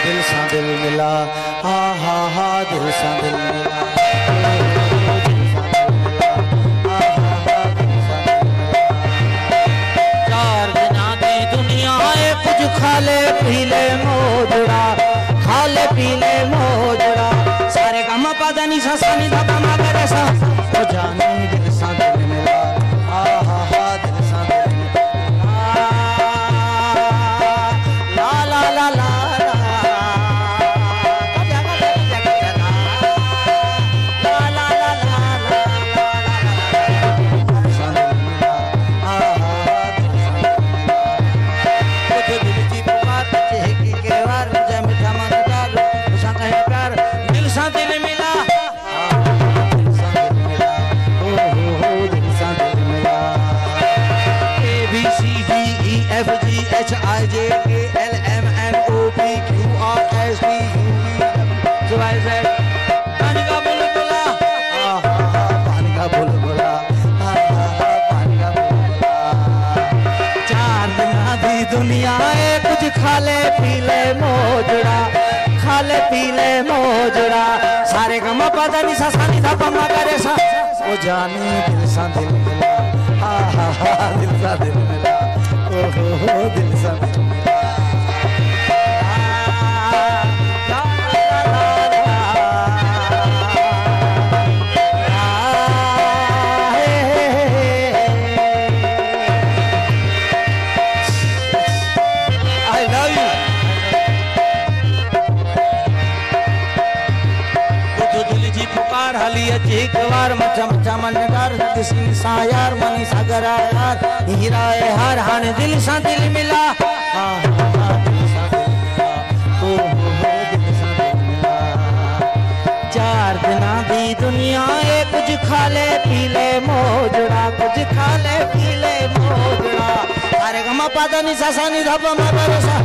दिल सा दिल मिला, हा हा हा दिल सा दिल मिला, चार दिना दी दुनिया है कुछ खा ले पी ले मोजड़ा, खा ले पी ले मोजड़ा, सारे काम पता नहीं सा सानी धा पमा करे सा ओ जाने दिल सा दिल मिला, हा हा हा दिल सा दिल मिला, ला ला ला ला दुनिया है कुछ खा ले पी ले मोजड़ा, खा ले पी ले मोजड़ा, सारे गम पता नहीं सा सानी धा पमा करे सा ओ जाने दिल सा दिल मिला, हा हा हा दिल सा दिल मिला, ओ हो दिल सा दिल मिला, एक बार मचा मचा मन कर किसी सा यार मनी सागर यार हीरा है हर हान दिल सा दिल मिला, हाँ हाँ दिल सा दिल मिला, ओ हो दिल सा दिल मिला, चार दिना दी दुनिया है कुछ खा ले पी ले मोजड़ा, कुछ खा ले पी ले मोजड़ा, सारे गमा पादा नि सा सा नि धा पा मा करे सा